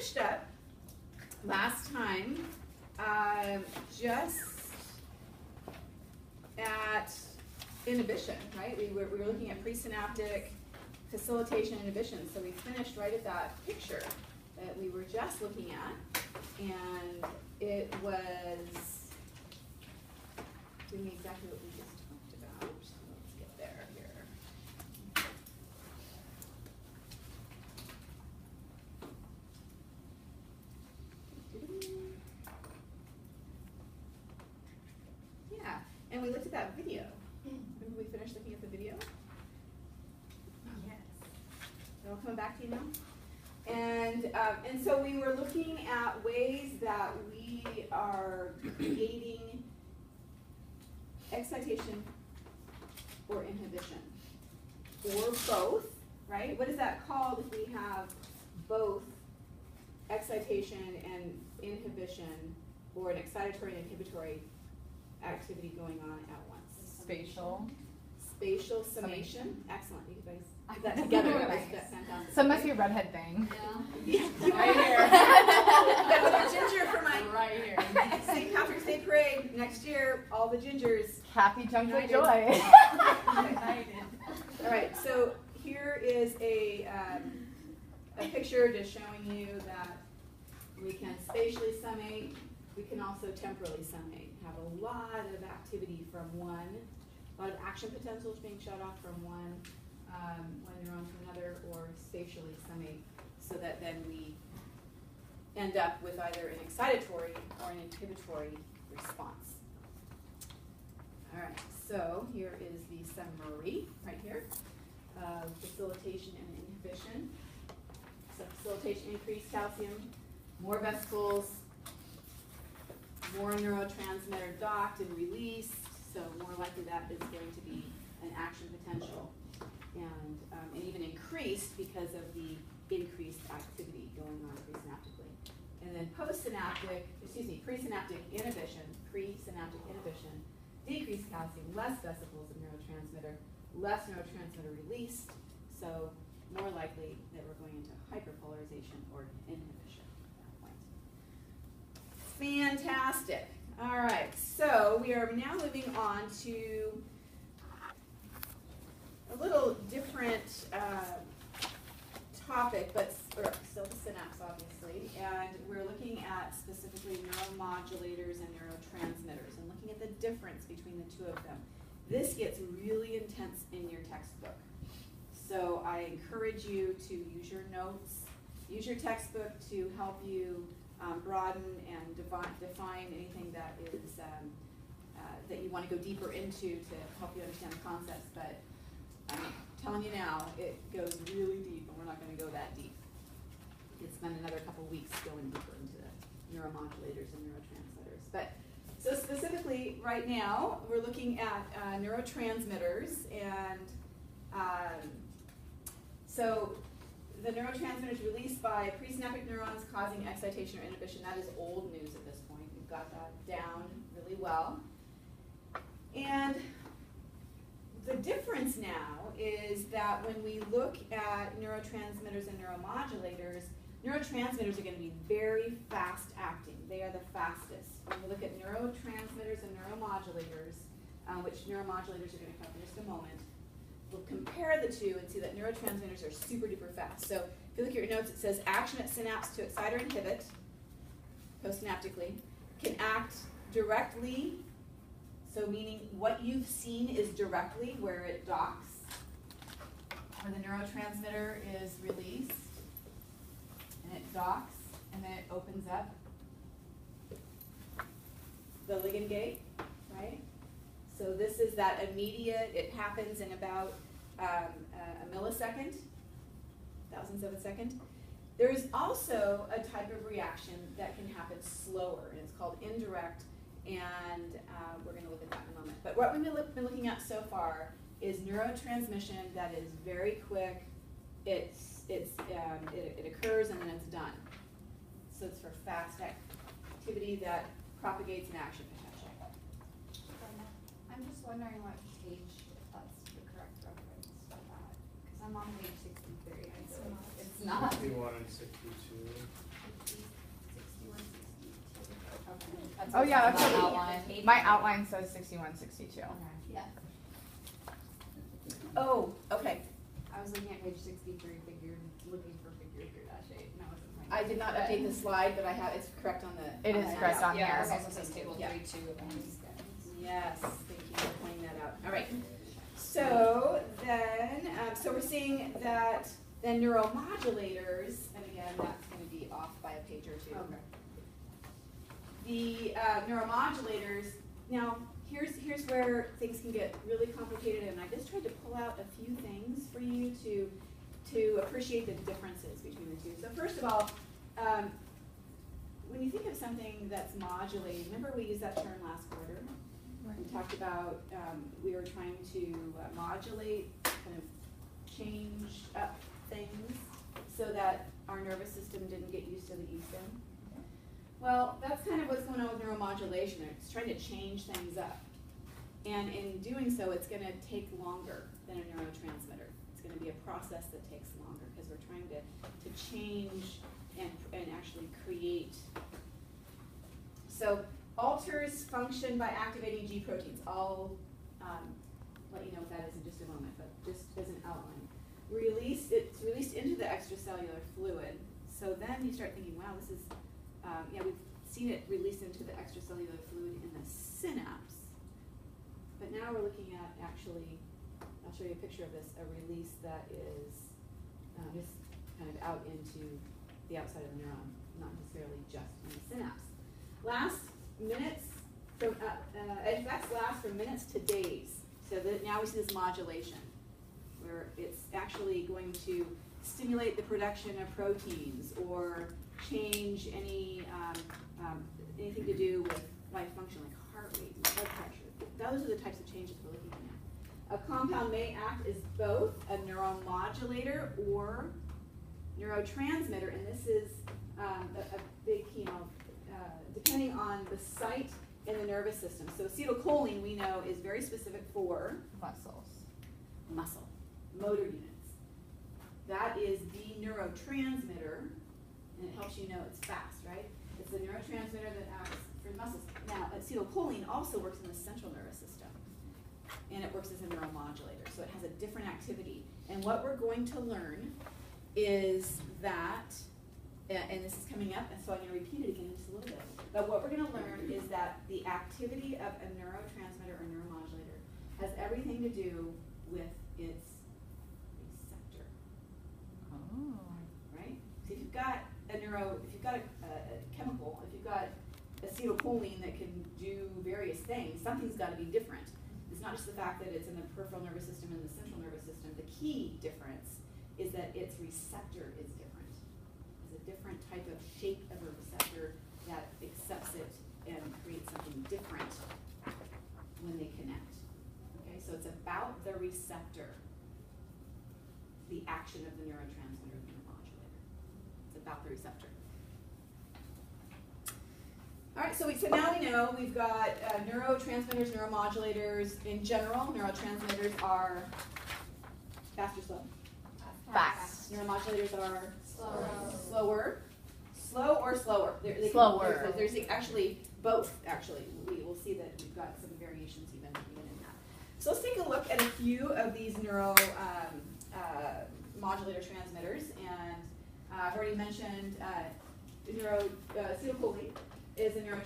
finished up last time just at inhibition, right? We were looking at presynaptic facilitation inhibition. So we finished right at that picture that we were just looking at, and it was doing exactly what we just talked about. So let's get there here. Yeah, and we looked at that video. Remember we finished looking at the video? Yes. They're all coming back to you now? And so we were looking at ways that we are creating excitation or inhibition, or both, right? What is that called if we have both excitation and inhibition, or an excitatory and inhibitory activity going on at once? Spatial. Spatial summation. Excellent. You guys did that together. That's fantastic. So it must be a redhead thing. Yeah. Right here. That's a ginger for my Right here. St. Patrick's Day parade next year. All the gingers. Happy chunks of United. joy. All right. So here is a picture just showing you that we can spatially summate. We can also temporally summate. Have a lot of activity from one. A lot of action potentials being shut off from one neuron to another, or spatially summate, so that then we end up with either an excitatory or an inhibitory response. All right, so here is the summary right here of facilitation and inhibition. So facilitation, increased calcium, more vesicles, more neurotransmitter docked and released, so more likely that is going to be an action potential, and even increased because of the increased activity going on presynaptically. And then presynaptic inhibition, decreased calcium, less vesicles of neurotransmitter, less neurotransmitter released, so more likely that we're going into hyperpolarization or inhibition at that point. Fantastic. All right, so we are now moving on to a little different topic, but still the synapse, obviously, and we're looking at specifically neuromodulators and neurotransmitters and looking at the difference between the two of them. This gets really intense in your textbook, so I encourage you to use your notes, use your textbook to help you broaden and define anything that is that you want to go deeper into to help you understand the concepts, but I'm telling you now, it goes really deep, and we're not going to go that deep. We could spend another couple weeks going deeper into the neuromodulators and neurotransmitters. But so specifically, right now, we're looking at neurotransmitters, and so the neurotransmitters released by presynaptic neurons causing excitation or inhibition. That is old news at this point. We've got that down really well. And the difference now is that when we look at neurotransmitters and neuromodulators, neurotransmitters are going to be very fast acting. They are the fastest. When we look at neurotransmitters and neuromodulators, which neuromodulators are going to come in just a moment, we'll compare the two and see that neurotransmitters are super duper fast. So if you look at your notes, it says action at synapse to excite or inhibit postsynaptically, can act directly, so meaning what you've seen is directly where it docks, where the neurotransmitter is released, and it docks, and then it opens up the ligand gate, right? So this is that immediate, it happens in about a millisecond, thousandths of a second. There is also a type of reaction that can happen slower, and it's called indirect, and we're going to look at that in a moment. But what we've been looking at so far is neurotransmission that is very quick, it occurs and then it's done. So it's for fast activity that propagates an action potential. I'm just wondering what page that's the correct reference for that, because I'm on page 63. It's not. 61 and 62. That's Oh yeah, what's that's on what the outline. My outline says 61, 62. Yeah, Oh, okay. I was looking at page 63, looking for figure 3-8, and I wasn't finding. I did not update the slide, but I have, it's correct on the. It is the correct handout. on Yeah, here. this also says table Yeah. 3-2 events. Yes, thank you for pointing that out. All right. So then, so we're seeing that then neuromodulators, and again, that's going to be off by a page or two. Okay. The neuromodulators, now here's where things can get really complicated, and I just tried to pull out a few things for you to appreciate the differences between the two. So first of all, when you think of something that's modulated, remember we used that term last quarter? We talked about, we were trying to modulate, kind of change up things so that our nervous system didn't get used to the ESIM. Well, that's kind of what's going on with neuromodulation. It's trying to change things up. And in doing so, it's going to take longer than a neurotransmitter. It's going to be a process that takes longer because we're trying to change and actually create. So alters function by activating G proteins. I'll let you know what that is in just a moment, but just as an outline. It's released into the extracellular fluid. So then you start thinking, wow, this is, yeah, we've seen it released into the extracellular fluid in the synapse. But now we're looking at actually, I'll show you a picture of this, a release that is just kind of out into the outside of the neuron, not necessarily just in the synapse. Last minutes, from, effects last from minutes to days. So that now we see this modulation, where it's actually going to stimulate the production of proteins or change any anything to do with life function, like heart rate and blood pressure. Those are the types of changes we're looking at. A compound may act as both a neuromodulator or neurotransmitter, and this is a big keynote, depending on the site in the nervous system. So acetylcholine, we know, is very specific for muscle, motor units. That is the neurotransmitter, and it helps you know it's fast, right? It's a neurotransmitter that acts for muscles. Now, acetylcholine also works in the central nervous system, and it works as a neuromodulator, so it has a different activity. And what we're going to learn is that, and this is coming up, and so I'm going to repeat it again just a little bit, but what we're going to learn is that the activity of a neurotransmitter or neuromodulator has everything to do with its receptor. Oh. Right? So if you've got a chemical, if you've got acetylcholine that can do various things, something's got to be different. It's not just the fact that it's in the peripheral nervous system and the central nervous system. The key difference is that its receptor is different. It's a different type of shape of a receptor that accepts it and creates something different when they connect. Okay, so it's about the receptor, the action of the neurotransmitter and neuromodulator. It's about the receptor. All right, so now we know we've got neurotransmitters, neuromodulators. In general, neurotransmitters are fast or slow? Fast. Neuromodulators are Slower. slower. Slow or slower? Slower. There's actually both, actually. We will see that we've got some variations even in that. So let's take a look at a few of these modulator transmitters. And I've already mentioned acetylcholine is a neurotransmitter.